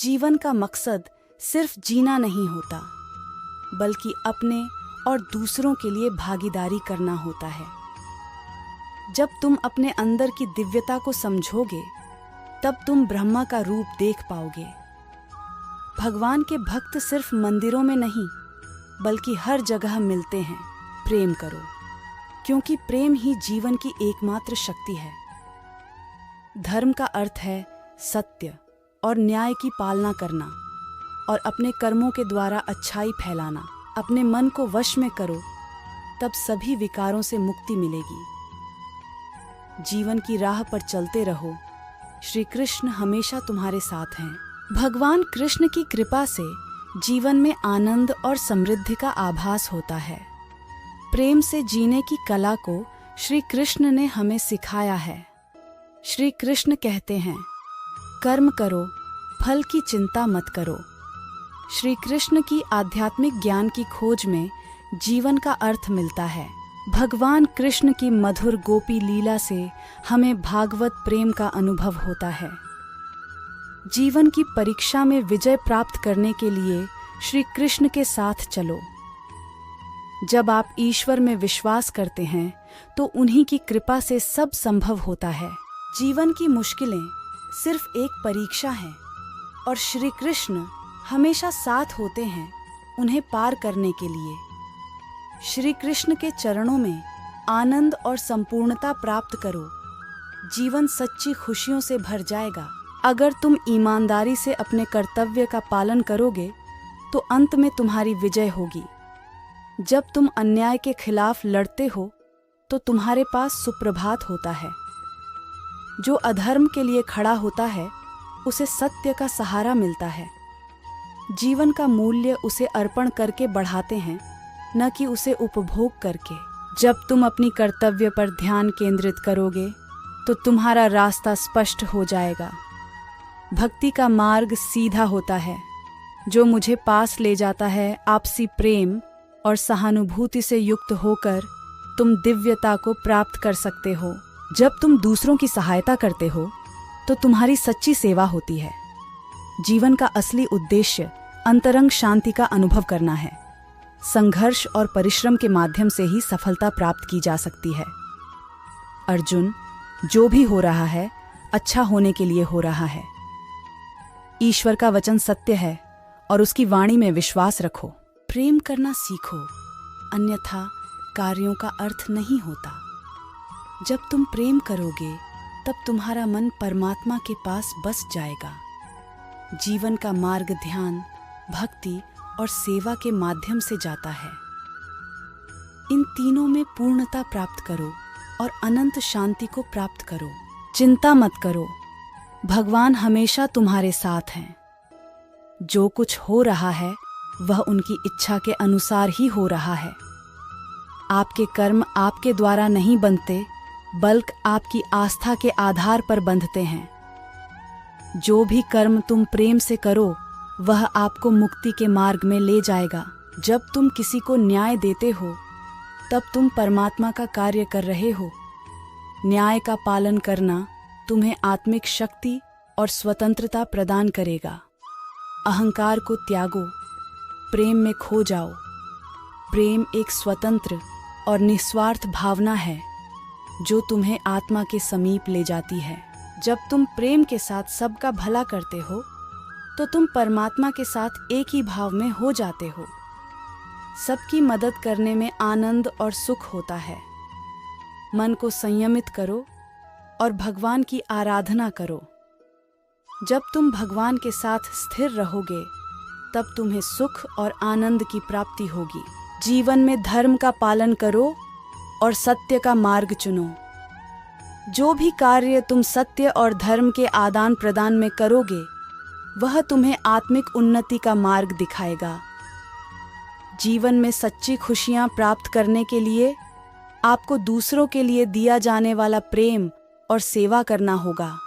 जीवन का मकसद सिर्फ जीना नहीं होता, बल्कि अपने और दूसरों के लिए भागीदारी करना होता है। जब तुम अपने अंदर की दिव्यता को समझोगे, तब तुम ब्रह्मा का रूप देख पाओगे। भगवान के भक्त सिर्फ मंदिरों में नहीं, बल्कि हर जगह मिलते हैं। प्रेम करो, क्योंकि प्रेम ही जीवन की एकमात्र शक्ति है। धर्म का अर्थ है सत्य और न्याय की पालना करना और अपने कर्मों के द्वारा अच्छाई फैलाना। अपने मन को वश में करो, तब सभी विकारों से मुक्ति मिलेगी। जीवन की राह पर चलते रहो, श्री कृष्ण हमेशा तुम्हारे साथ हैं। भगवान कृष्ण की कृपा से जीवन में आनंद और समृद्धि का आभास होता है। प्रेम से जीने की कला को श्री कृष्ण ने हमें सिखाया है। श्री कृष्ण कहते हैं, कर्म करो, फल की चिंता मत करो। श्री कृष्ण की आध्यात्मिक ज्ञान की खोज में जीवन का अर्थ मिलता है। भगवान कृष्ण की मधुर गोपी लीला से हमें भागवत प्रेम का अनुभव होता है। जीवन की परीक्षा में विजय प्राप्त करने के लिए श्री कृष्ण के साथ चलो। जब आप ईश्वर में विश्वास करते हैं, तो उन्हीं की कृपा से सब संभव होता है। जीवन की मुश्किलें सिर्फ एक परीक्षा है और श्री कृष्ण हमेशा साथ होते हैं उन्हें पार करने के लिए। श्री कृष्ण के चरणों में आनंद और संपूर्णता प्राप्त करो। जीवन सच्ची खुशियों से भर जाएगा। अगर तुम ईमानदारी से अपने कर्तव्य का पालन करोगे, तो अंत में तुम्हारी विजय होगी। जब तुम अन्याय के खिलाफ लड़ते हो, तो तुम्हारे पास सुप्रभात होता है। जो अधर्म के लिए खड़ा होता है, उसे सत्य का सहारा मिलता है। जीवन का मूल्य उसे अर्पण करके बढ़ाते हैं, न कि उसे उपभोग करके। जब तुम अपनी कर्तव्य पर ध्यान केंद्रित करोगे, तो तुम्हारा रास्ता स्पष्ट हो जाएगा। भक्ति का मार्ग सीधा होता है, जो मुझे पास ले जाता है। आपसी प्रेम और सहानुभूति से युक्त होकर तुम दिव्यता को प्राप्त कर सकते हो। जब तुम दूसरों की सहायता करते हो, तो तुम्हारी सच्ची सेवा होती है। जीवन का असली उद्देश्य अंतरंग शांति का अनुभव करना है। संघर्ष और परिश्रम के माध्यम से ही सफलता प्राप्त की जा सकती है। अर्जुन, जो भी हो रहा है, अच्छा होने के लिए हो रहा है। ईश्वर का वचन सत्य है और उसकी वाणी में विश्वास रखो। प्रेम करना सीखो, अन्यथा कार्यों का अर्थ नहीं होता। जब तुम प्रेम करोगे, तब तुम्हारा मन परमात्मा के पास बस जाएगा। जीवन का मार्ग ध्यान, भक्ति और सेवा के माध्यम से जाता है। इन तीनों में पूर्णता प्राप्त करो और अनंत शांति को प्राप्त करो। चिंता मत करो, भगवान हमेशा तुम्हारे साथ हैं। जो कुछ हो रहा है, वह उनकी इच्छा के अनुसार ही हो रहा है। आपके कर्म आपके द्वारा नहीं बनते, बल्कि आपकी आस्था के आधार पर बंधते हैं। जो भी कर्म तुम प्रेम से करो, वह आपको मुक्ति के मार्ग में ले जाएगा। जब तुम किसी को न्याय देते हो, तब तुम परमात्मा का कार्य कर रहे हो। न्याय का पालन करना तुम्हें आत्मिक शक्ति और स्वतंत्रता प्रदान करेगा। अहंकार को त्यागो, प्रेम में खो जाओ। प्रेम एक स्वतंत्र और निस्वार्थ भावना है, जो तुम्हें आत्मा के समीप ले जाती है। जब तुम प्रेम के साथ सबका भला करते हो, तो तुम परमात्मा के साथ एक ही भाव में हो जाते हो। सबकी मदद करने में आनंद और सुख होता है। मन को संयमित करो और भगवान की आराधना करो। जब तुम भगवान के साथ स्थिर रहोगे, तब तुम्हें सुख और आनंद की प्राप्ति होगी। जीवन में धर्म का पालन करो और सत्य का मार्ग चुनो। जो भी कार्य तुम सत्य और धर्म के आदान प्रदान में करोगे, वह तुम्हें आत्मिक उन्नति का मार्ग दिखाएगा। जीवन में सच्ची खुशियां प्राप्त करने के लिए आपको दूसरों के लिए दिया जाने वाला प्रेम और सेवा करना होगा।